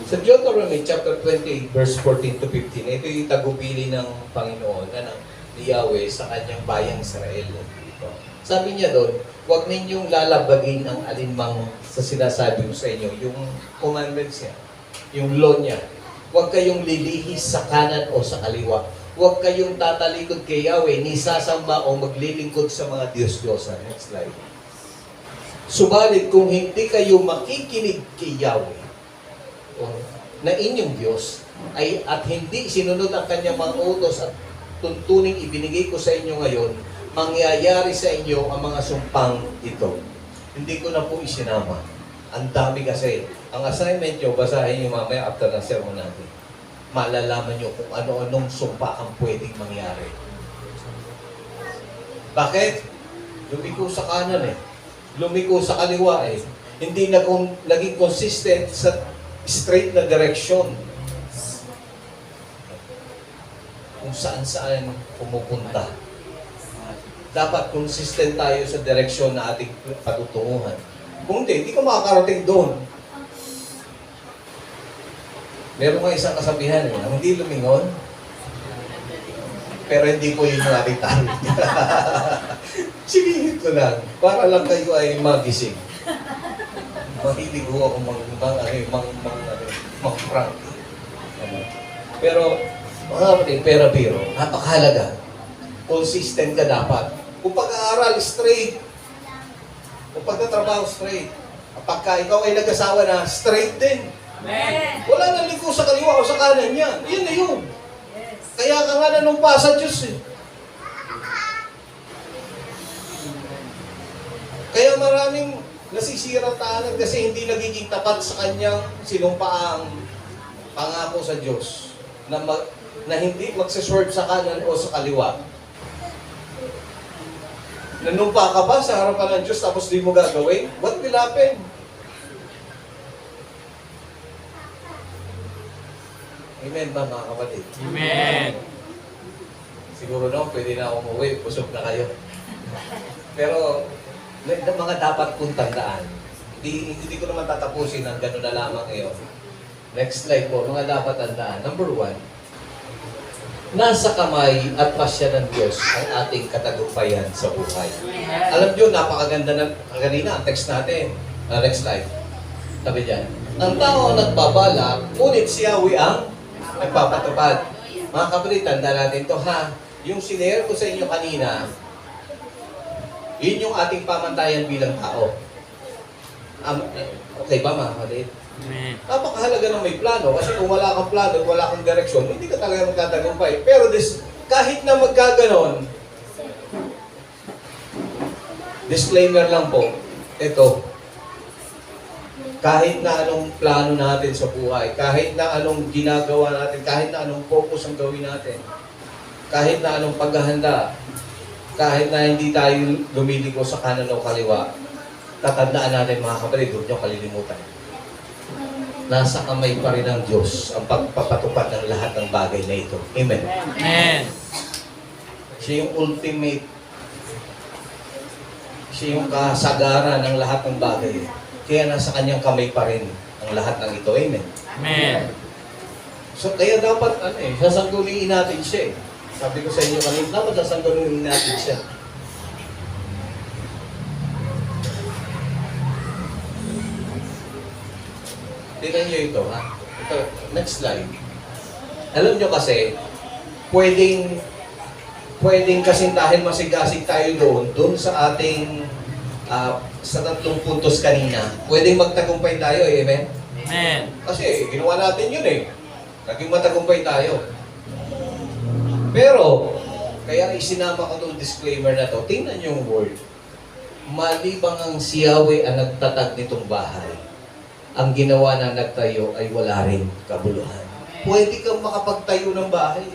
Sa Deuteronomy chapter 28 verse 14 to 15, ito yung tagubili ng Panginoon ni Yahweh sa kanyang bayang Israel. Sabi niya doon, huwag ninyong lalabagin ang alinmang sa sinasabi ko sa inyo, yung commandments niya, yung law niya. Huwag kayong lilihis sa kanan o sa kaliwa. Huwag kayong tatalikod kay Yahweh, ni sasamba o maglilingkod sa mga Diyos-Diyosan. Next slide. Subalit kung hindi kayo makikinig kay Yahweh, na inyong Diyos, at hindi sinunod ang kanyang mga utos at tuntuning ibinigay ko sa inyo ngayon, mangyayari sa inyo ang mga sumpang ito. Hindi ko na po isinama. Ang dami kasi. Ang assignment nyo, basahin nyo mamaya after ng sermon natin. Malalaman nyo kung ano-anong sumpa ang pwedeng mangyari. Bakit? Lumiko sa kanan eh. Lumiko sa kaliwa eh. Hindi naging consistent sa straight na direksyon. Kung saan-saan pumupunta. Dapat consistent tayo sa direksyon na ating patutunguhan. Kung hindi ka makakarating doon. Meron nga isang kasabihan eh, hindi lumingon, pero hindi po yun yung ating target. Sinihit ko lang, para lang kayo ay magising. Mahilig ko ako mag-prank. Pero, mga kapatid, pera biro, napakahalaga. Consistent ka dapat. Kung pag-aaral, straight. Kung pagtatrabaho, straight. Pagka ikaw ay nag-asawa na, straight din. Amen. Wala nang liko sa kaliwa o sa kanan yan. Yan na yun. Kaya ka nga nanumpa sa Diyos eh. Kaya maraming nasisirang tahanan kasi hindi nagiging tapat sa kanyang sinumpaang pangako sa Diyos na hindi magsaswerve sa kanan o sa kaliwa. Nanumpa ka ba sa harapan ng Diyos tapos di mo gagawin? What will happen? Amen ba mga kapatid? Amen. Siguro no, pwede na ako umuwi, busog na kayo. Pero may mga dapat kong tandaan. Hindi ko naman tatapusin ng gano'n na lamang ngayon. Next slide po, mga dapat tandaan. Number 1, nasa kamay at pasya ng Diyos ang ating katagumpayan sa buhay. Alam nyo, napakaganda ng kanina, ang text natin. Next slide. Sabi dyan, ang tao ang nagbabala, ngunit si Yahweh ang nagpapatupad. Mga kapatid, tanda natin to ha. Yung sinare ko sa inyo kanina, yun yung ating pamantayan bilang tao. Okay ba mga kapatid? Amen. Napakahalaga na may plano kasi kung wala kang plano at wala kang direksyon, hindi ka talaga magtatagumpay. Pero kahit na magkaganon, disclaimer lang po, ito, kahit na anong plano natin sa buhay, kahit na anong ginagawa natin, kahit na anong focus ang gawin natin, kahit na anong paghahanda, kahit na hindi tayo lumiliko sa kanan o kaliwa, tatandaan natin mga kapatid, huwag niyo kalilimutan. Nasa kamay pa rin ng Diyos ang pagpapatupad ng lahat ng bagay na ito. Amen. Amen. Siya yung ultimate. Siya yung kasagaran ng lahat ng bagay. Kaya nasa kanyang kamay pa rin ang lahat ng ito. Amen. Amen. So, kaya dapat, sasangguliin natin siya. Sabi ko sa inyo kanina, dapat sasangguliin natin siya. Tingnan nyo ito, ha? Ito, next slide. Alam nyo kasi, pwedeng kasing dahil masigasig tayo doon sa ating, sa 3 puntos kanina, pwedeng magtagumpay tayo, amen? Amen. Kasi ginawa natin yun eh. Naging matagumpay tayo. Pero, kaya isinama ko itong disclaimer na to, tingnan nyo yung word. Malibang ang si Yahweh ang nagtatag nitong bahay, ang ginawa na nagtayo ay wala rin kabuluhan. Pwede kang makapagtayo ng bahay.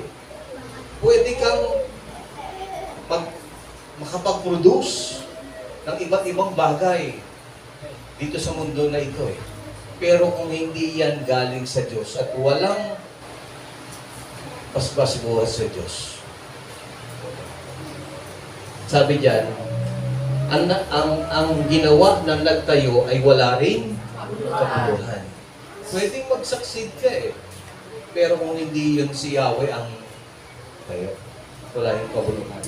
Pwede kang makapag-produce ng iba't ibang bagay dito sa mundo na ito eh. Pero kung hindi yan galing sa Diyos at walang paspas buwas sa Diyos. Sabi diyan, ang ginawa ng nagtayo ay wala rin kabuluhan. Pwedeng mag-succeed ka eh. Pero kung hindi yun si Yahweh ang tayo, wala yung kabuluhan.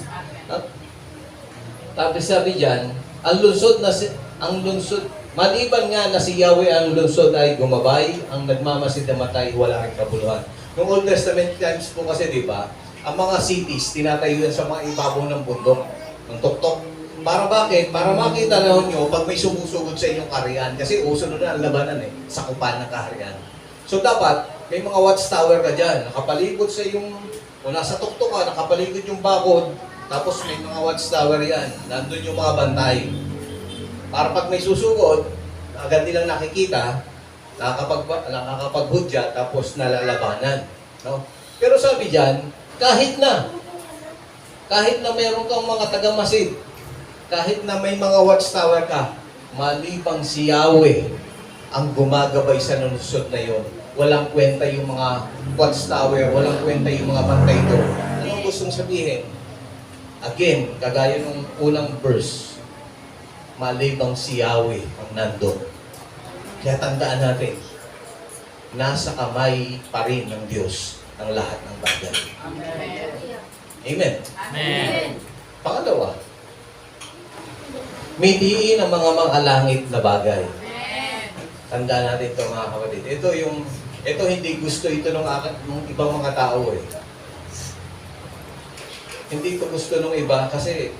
Tapos sabi diyan, ang lungsod, maliban nga na si Yahweh ang lungsod ay gumabay, ang nagmamasid na matay, wala rin kabuluhan. Noong Old Testament times po kasi, di ba, ang mga cities, tinatayo yan sa mga ibabaw ng bundok, ng tuktok. Para bakit? Para makita na nyo pag may sumusugod sa inyong kaharian. Kasi uso na ang labanan eh, sakupan ng kaharian. So dapat, may mga watchtower ka dyan, nakapaligod sa iyong, kung nasa tuktok ka, nakapaligod yung bakod, tapos may mga watchtower yan, nandun yung mga bantay. Para pag may susugod, agad nilang nakikita, nakakapaghudya, tapos nalalabanan. No? Pero sabi dyan, kahit na meron kang mga taga-masid, kahit na may mga watchtower ka, malibang si Yahweh ang gumagabay sa lungsod na yon. Walang kwenta yung mga watchtower, walang kwenta yung mga bantay doon. Anong gustong sabihin? Again, kagaya ng unang verse, malibang si Yahweh ang nandun. Kaya tandaan natin, nasa kamay pa rin ng Diyos ang lahat ng bagay. Amen. Amen. Pangalawa, may diin ang mga langit na bagay. Tandaan natin ito mga kapatid. Ito hindi gusto ito ng ibang mga tao eh. Hindi ito gusto ng iba kasi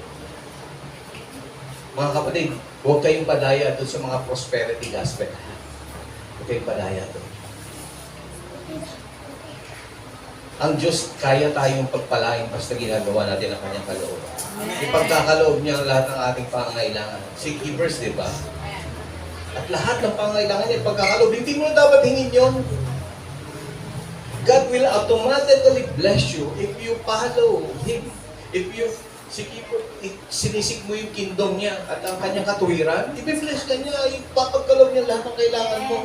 mga kapatid, huwag kayong padaya doon sa mga prosperity gospel. Huwag kayong padaya doon. Ang Diyos, kaya tayong pagpalain basta ginagawa natin ang kanyang kalooban. Ipagkakaloob niya ang lahat ng ating pangangailangan. Si Givers, di ba? At lahat ng pangangailangan niya, pagkakaloob, hindi mo na dapat hingin yun. God will automatically bless you if you follow Him. If you sinisik mo yung kingdom niya at ang kanyang katuwiran, i-bless ka niya, ipapagkaloob niya lahat ng kailangan mo.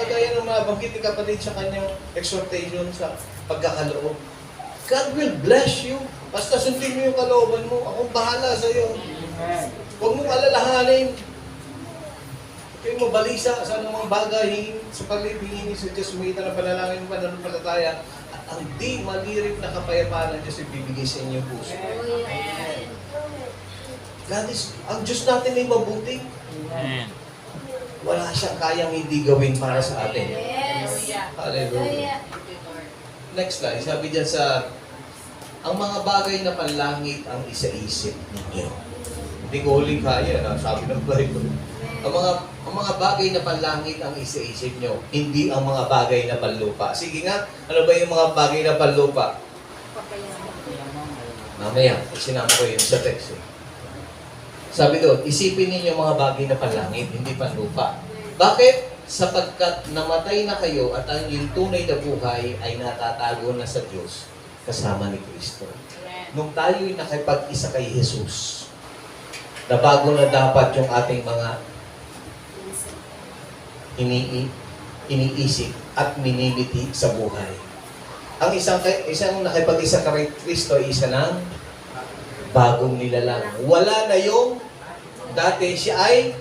Kagaya ng nabanggit ni kapatid sa kanyang exhortation sa pagkakaloob. God will bless you. Basta sundin mo yung kalooban mo. Akong bahala sa iyo. Huwag mong alalahanin. Huwag kayong mabalisa sa anumang bagay sa paglibingin sa Diyos. Sumita ng panalangin mo, pananampalataya. At ang di malirip na kapayapaan ng Diyos ibibigay sa inyong puso. Ang Diyos natin ay mabuti. Amen. Wala siyang kayang hindi gawin para sa atin. Yes. Hallelujah. Next slide. Sabi dyan ang mga bagay na panlangit ang isa-isip ninyo. Hindi ko huling kaya, sabi ng Bible. Ang Ang mga bagay na panlangit ang isa-isip nyo, hindi ang mga bagay na panlupa. Sige nga, ano ba yung mga bagay na panlupa? Mamaya, sinama ko yun sa text. Sabi doon, isipin ninyo mga bagay na panlangit, hindi panlupa. Bakit? Sapagkat namatay na kayo at ang inyong tunay na buhay ay natatago na sa Diyos kasama ni Kristo. Nung tayo'y nakipag-isa kay Jesus, na bago na dapat yung ating mga iniisip at minimiti sa buhay. Ang isang nakipag-isa kay Kristo ay isa ng bagong nilalang. Wala na yung dati, siya ay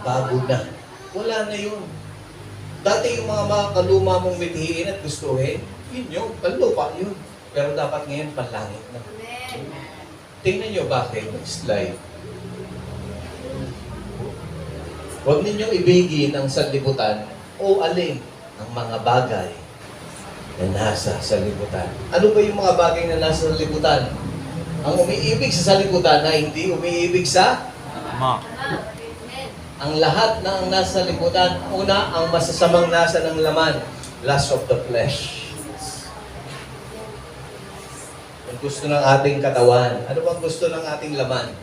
bago na. Wala na yun. Dati yung mga kaluma mong mithiin at gustuhin, yun yung panlupa yun. Pero dapat ngayon panlangit na. Tingnan nyo bakit. Next slide. Huwag ninyong ibigin ang sanlibutan o alin ang mga bagay na nasa sanlibutan. Ano ba yung mga bagay na nasa sanlibutan? Ang umiibig sa sanlibutan na hindi umiibig sa Ama. ang lahat na ang nasa sanlibutan. Una, ang masasamang nasa ng laman, lust of the flesh. Ang gusto ng ating katawan. Ano bang gusto ng ating laman?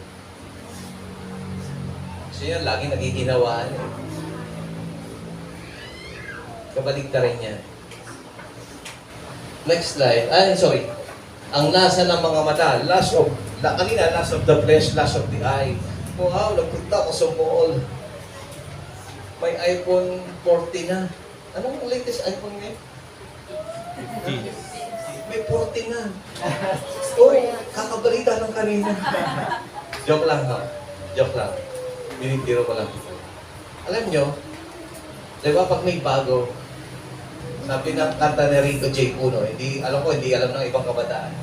So yan, lagi nagiginawaan. Kabaligtarin yan. Next slide. Sorry. Ang nasa ng mga mata, lust of the flesh, lust of the eye. Wow, nagpunta ako sa mall. May iPhone 14 na. Anong latest iPhone ngayon? May 14 na. Oh, kakabalita ng kanina. Joke lang, ha? Joke lang. Binitiro ko lang. Alam nyo, di ba pag may bago, sabi ng kanta ni Rico J. Puno, hindi alam ng ibang kabataan.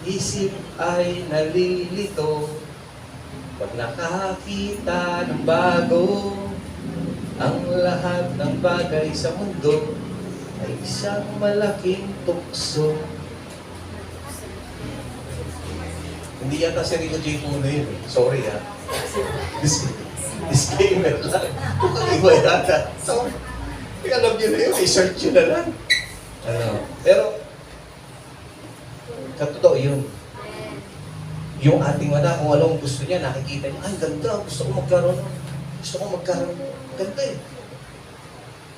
Isip ay nalilito pag nakakita ng bago. Ang lahat ng bagay sa mundo ay isang malaking tukso. Hindi yata si Rico J. Puno yun. Sorry, ha. Disclaimer lang. Iba yata. So, alam nyo na yun, i-search nyo na lang. Pero, katotoo yun. Yung ating mata, kung anong gusto niya, nakikita niya, ay, ganda, gusto ko magkaroon. Ganda eh.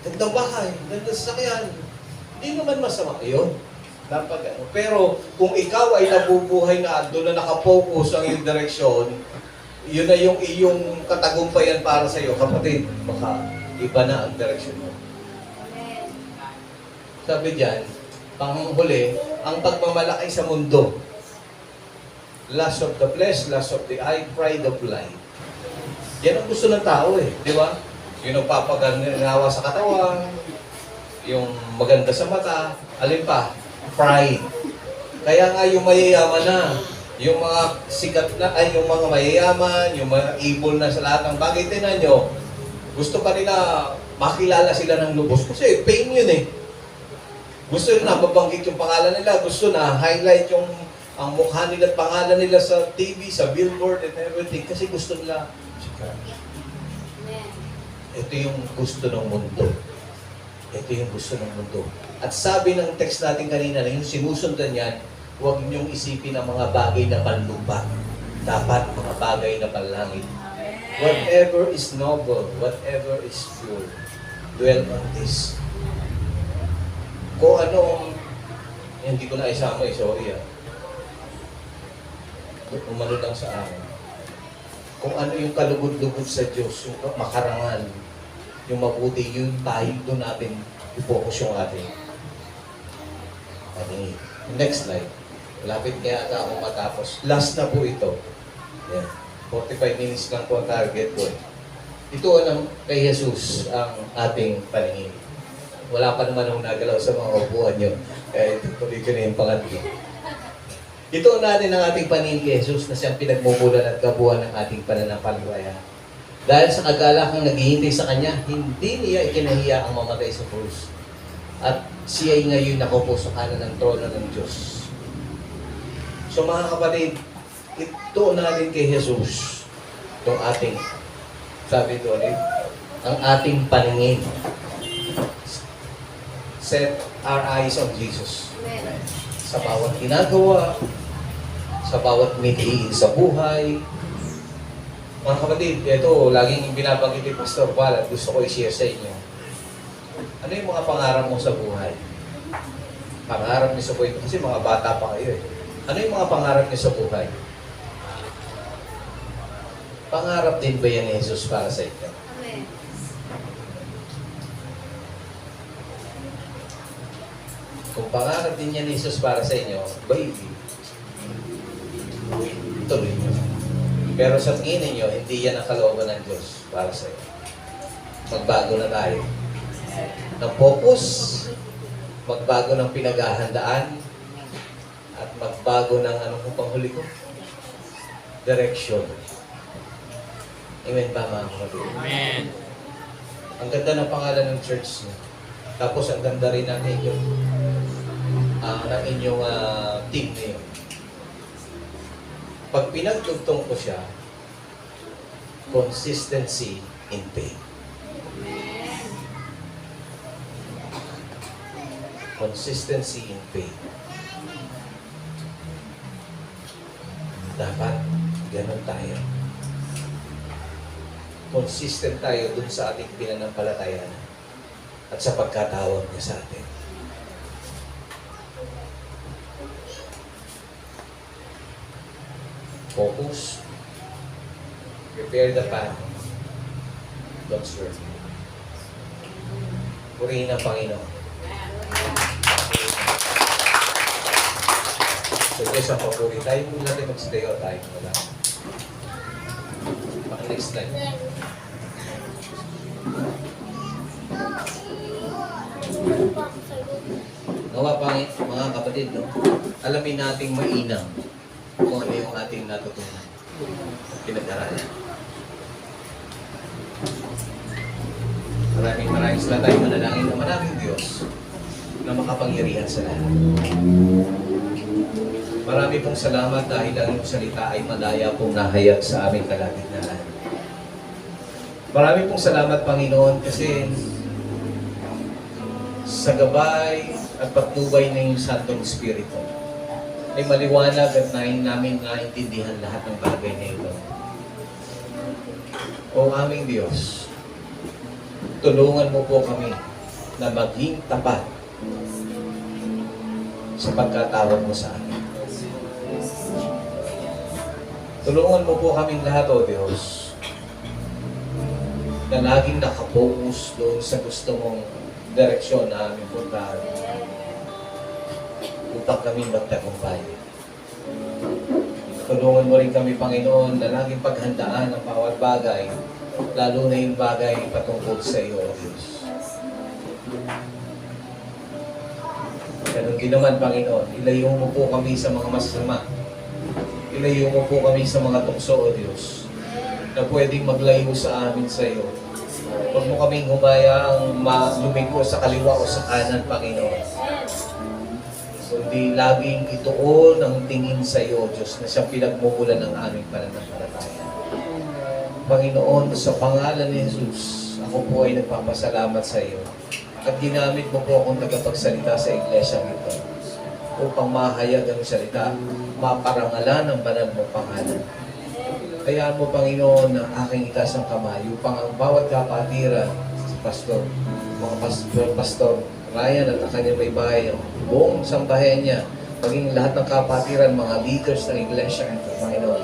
Gandang bahay, gandang sasakyan. Hindi naman masama yun. Dapat ano. Pero, kung ikaw ay nabubuhay na doon na nakapokus ang iyong direksyon, yun na yung iyong katagumpayan para sa iyo, kapatid. Baka iba na ang direksyon mo. Sabi diyan, panghuli, ang pagmamalaki sa mundo. Lust of the flesh, lust of the eye, pride of life. Yan ang gusto ng tao eh, di ba? Yung nagpapaganawa sa katawan, yung maganda sa mata, alin pa? Pride. Kaya nga yung mayayaman na, yung mga sikat na, yung mga mayayaman, yung mga ibol na sa lahat ng bagay, tinan nyo, gusto pa nila makilala sila ng lubos. Kasi pain yun eh. Gusto na mabanggit yung pangalan nila, gusto na highlight yung ang mukha nila at pangalan nila sa TV, sa billboard and everything. Kasi gusto nila, ito yung gusto ng mundo. Ito yung gusto ng mundo. At sabi ng text natin kanina, na yung sinusundan yan, huwag niyong isipin ang mga bagay na panlupa. Dapat mga bagay na panlangit. Whatever is noble, whatever is pure, dwell on this. Kung ano, hindi ko na isama sorry Umano lang sa akin. Kung ano yung kalugod-lugod sa Diyos, yung makarangal, yung mabuti, yun tayo doon natin i-focus yung ating. Next slide. Lapit kaya ako matapos. Last na po ito. Yan. 45 minutes lang po ang target ko. Ito ang kay Jesus ang ating paningin. Wala pa naman akong nagalaw sa mga upuan nyo. Kaya tuloy ko na yung pangatlo. Ito natin ang ating paningin kay Jesus na siyang pinagmumulan at kabuuan ng ating pananampalataya. Dahil sa kagalakang naghihintay sa Kanya, hindi niya ikinahiya ang mamatay sa krus. At siya ay ngayon nakaupo sa kanan ng trono ng Diyos. So mga kapatid, ito natin kay Jesus, itong ating Sabi ito ulit, ang ating paningin. Set our eyes on Jesus. Amen. Sa bawat ginagawa, sa bawat mithiin sa buhay. Mga kapatid, ito, laging binabanggit ni Pastor Val at gusto ko i-share sa inyo. Ano yung mga pangarap mo sa buhay? Pangarap niyo sa buhay, kasi mga bata pa kayo eh. Ano yung mga pangarap niyo sa buhay? Pangarap din ba yan ni Jesus para sa inyo? Amen. Kung pangarap din yan ni Jesus para sa inyo, baby, tuloy nyo. Pero sa tingin ninyo, hindi yan ang kalooban ng Diyos para sa inyo. Magbago na tayo. Ng focus, magbago ng pinaghahandaan, at magbago ng ano kung panghuli ko? Direction. Amen ba mga kapatid? Amen. Ang ganda ng pangalan ng church niyo. Tapos ang ganda rin ng inyong team niyo. Pag pinagtugtong ko siya, consistency in faith. Consistency in faith. Dapat ganun tayo. Consistent tayo dun sa ating pinanampalatayaan at sa pagkatawag niya sa atin. Focus. Prepare the path. Don't swerve. Purihin ang Panginoon. So, guys, ang papuri. Tayo muna natin mag-stay out. Tayo muna. Next slide. Nawa pa mga kapatid, no? Alamin nating mainam kung ano yung ating natutunan. Pinag-aralan. Maraming salamat tayo manalangin na maraming Diyos na makapangyarihan sa lahat. Marami pong salamat dahil ang iyong salita ay malaya pong nahayag sa aming kalagitnaan. Marami pong salamat, Panginoon, kasi sa gabay at patnubay ng iyong Santong Espiritu ay maliwanag at namin naintindihan lahat ng bagay na ito. O aming Diyos, tulungan mo po kami na maging tapat sa pagkatawag mo sa amin. Tulungan mo po kaming lahat, O Diyos, na laging nakapokus doon sa gusto mong direksyon na aming puntahan upang kami magtagumpay. Tulungan mo rin kami, Panginoon, na laging paghandaan ang bawat bagay, lalo na yung bagay patungkol sa iyo, O Diyos. Ganun din naman, Panginoon, ilayo mo po kami sa mga masama. Ilayo mo po kami sa mga tukso, O Diyos, na pwedeng maglayo sa amin sa iyo. Huwag mo kaming humayang lumiko sa kaliwa o sa kanan, Panginoon. Kundi laging ituon ang tingin sa iyo, Diyos, na siyang pinagmumulan ng aming pananampalataya. Panginoon, sa pangalan ni Jesus, ako po ay nagpapasalamat sa iyo. At ginamit mo po akong tagapagsalita sa iglesia ito upang mahayag ang salita, maparangalan ang banal mong pangalan. Kayaan mo, Panginoon, na aking itas ang kamay upang ang bawat kapatiran, si Pastor, mga Pastor Ryan at ang kanyang may bahay, ang buong sambahayan niya, maging lahat ng kapatiran, mga leaders ng iglesia ito, Panginoon.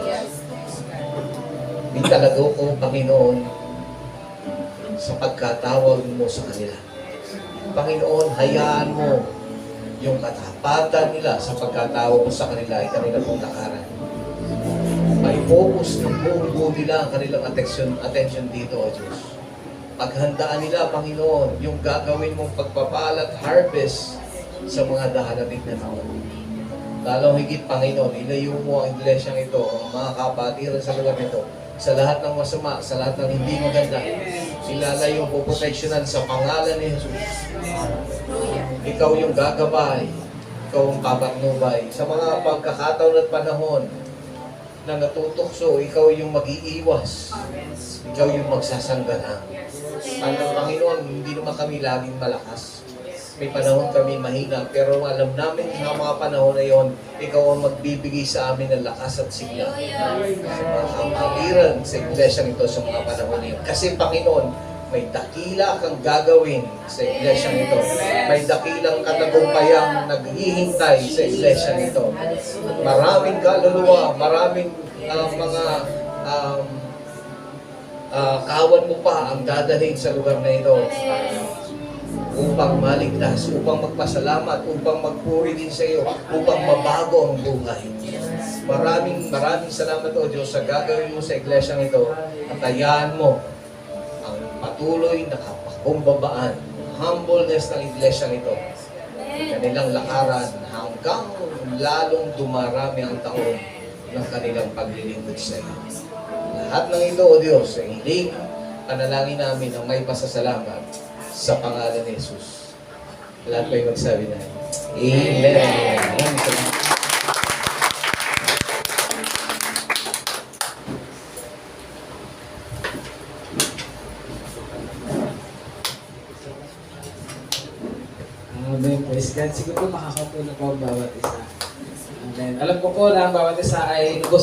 Italago ko, Panginoon, sa pagkatawag mo sa kanila. Panginoon, hayaan mo yung katapatan nila sa pagkatawag mo sa kanila ay kanila pong lakaran. May focus ng buong nila ang kanilang attention dito, O Diyos. Paghandaan nila, Panginoon, yung gagawin mong pagpapalat, harvest sa mga dahalating na taon. Lalong higit, Panginoon, ilayo mo ang iglesyang ito, ang mga kapatiran sa lugar nito, sa lahat ng masama, sa lahat ng hindi maganda. Ilalayo po proteksyonan sa pangalan ni Jesus. Ikaw yung gagabay, ikaw ang papatnubay. Sa mga pagkakataon at panahon na natutokso, ikaw yung mag-iiwas. Ikaw yung magsasanggalang. Ang Panginoon, hindi naman kami laging malakas. May panahon kami mahina, pero alam namin sa mga panahon na yon, ikaw ang magbibigay sa amin ng lakas at sigla. Ang aliran sa iglesia ito sa mga panahon na yun. Kasi Panginoon, may dakila kang gagawin sa iglesia ito. May dakilang katagumpayang naghihintay sa iglesia nito. Maraming kaluluwa, maraming mga kawan mo pa ang dadalhin sa lugar na ito upang maligtas, upang magpasalamat, upang magpuri din sa iyo, upang mabago ang buhay. Maraming salamat o Diyos sa gagawin mo sa iglesia ito at hayaan mo ang patuloy na kapakumbabaan, humbleness ng iglesia nito, kanilang lakaran hanggang lalong dumarami ang taon ng kanilang paglilingkod sa iyo. Lahat ng ito, O Diyos, ay hiling panalangin namin ang may pasasalamat sa pangalan ni Jesus. Lahat kayo magsabi na, Amen. Maraming salamat. Amen. Praise God. Siguro makakatulong po ang bawat isa. Amen. Alam ko po na ang bawat isa ay gusto